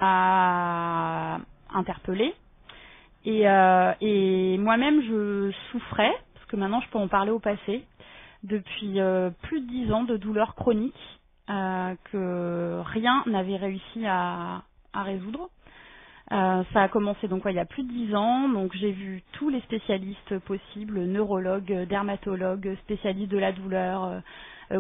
a interpellé. Et moi-même, je souffrais, parce que maintenant je peux en parler au passé, depuis plus de 10 ans de douleurs chroniques que rien n'avait réussi à résoudre. Ça a commencé donc il y a plus de 10 ans, donc j'ai vu tous les spécialistes possibles, neurologues, dermatologues, spécialistes de la douleur,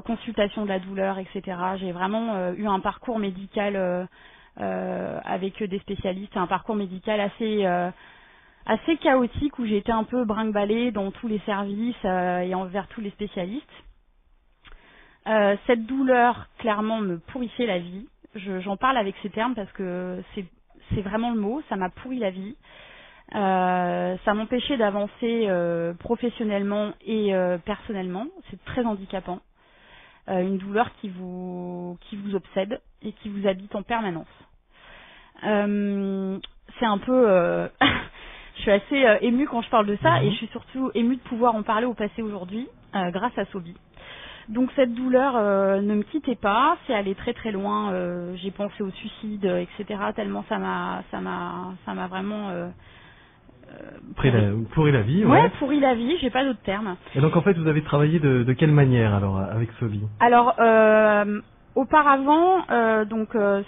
consultation de la douleur, etc. J'ai vraiment eu un parcours médical avec des spécialistes, un parcours médical assez chaotique où j'ai été un peu brinque-ballée dans tous les services et envers tous les spécialistes. Cette douleur, clairement, me pourrissait la vie. J'en parle avec ces termes parce que c'est vraiment le mot, ça m'a pourri la vie. Ça m'empêchait d'avancer professionnellement et personnellement. C'est très handicapant. Une douleur qui vous obsède et qui vous habite en permanence. C'est un peu... je suis assez émue quand je parle de ça et je suis surtout émue de pouvoir en parler au passé aujourd'hui grâce à Sobi. Donc cette douleur ne me quittait pas, c'est allé très très loin, j'ai pensé au suicide, etc. Tellement ça m'a vraiment pourri la vie, ouais, pourri la vie, j'ai pas d'autre terme. Et donc en fait vous avez travaillé de quelle manière alors avec Sobi? Alors auparavant,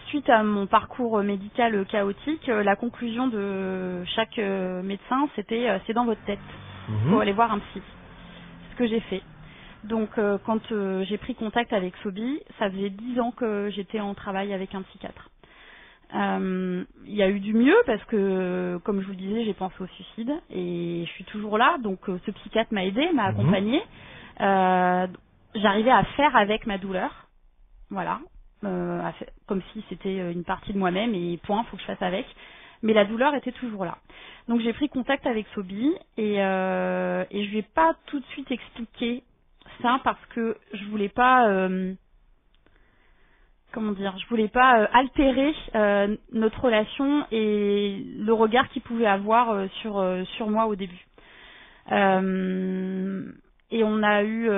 suite à mon parcours médical chaotique, la conclusion de chaque médecin c'était c'est dans votre tête, faut aller voir un psy. C'est ce que j'ai fait. Donc quand j'ai pris contact avec Sobi, ça faisait 10 ans que j'étais en travail avec un psychiatre. Il y a eu du mieux parce que, comme je vous le disais, j'ai pensé au suicide et je suis toujours là. Donc ce psychiatre m'a aidé, m'a accompagné. J'arrivais à faire avec ma douleur, voilà, comme si c'était une partie de moi-même et point, faut que je fasse avec. Mais la douleur était toujours là. Donc j'ai pris contact avec Sobi et je lui ai pas tout de suite expliqué ça parce que je voulais pas je voulais pas altérer notre relation et le regard qu'il pouvait avoir sur moi au début. Et on a eu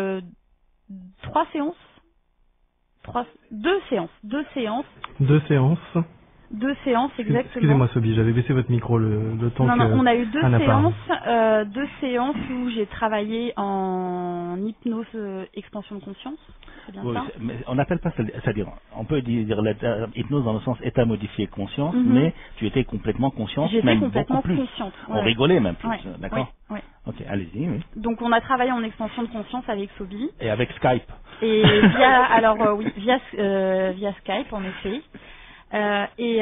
deux séances. Deux séances, exactement. Excusez-moi Sobi, j'avais baissé votre micro le temps que... Non, on a eu deux séances où j'ai travaillé en hypnose expansion de conscience. C'est bien ça. Mais on n'appelle pas ça, c'est-à-dire, on peut dire la hypnose dans le sens état modifié conscience, mais tu étais complètement consciente, j'étais complètement consciente. On rigolait même plus, d'accord. Oui. Ok, allez-y. Oui. Donc on a travaillé en expansion de conscience avec Sobi. Et avec Skype. Et via Skype en effet. Et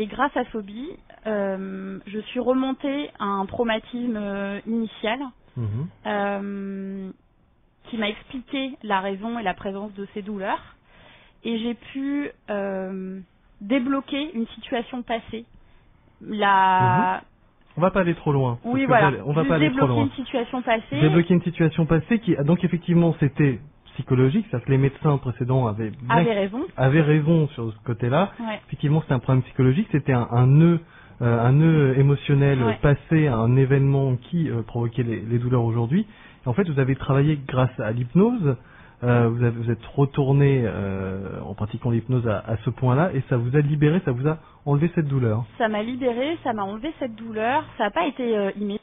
grâce à Sobi, je suis remontée à un traumatisme initial qui m'a expliqué la raison et la présence de ces douleurs. Et j'ai pu débloquer une situation passée. On va pas aller trop loin. Oui, voilà. On va pas aller trop loin. Débloquer une situation passée qui, donc effectivement, c'était psychologique, c'est-à-dire que les médecins précédents avaient raison sur ce côté-là. Ouais. Effectivement, c'est un problème psychologique, c'était un nœud émotionnel passé à un événement qui provoquait les douleurs aujourd'hui. Et en fait, vous avez travaillé grâce à l'hypnose, vous êtes retourné en pratiquant l'hypnose à ce point-là, et ça vous a libéré, ça vous a enlevé cette douleur. Ça m'a libéré, ça m'a enlevé cette douleur. Ça n'a pas été immédiat.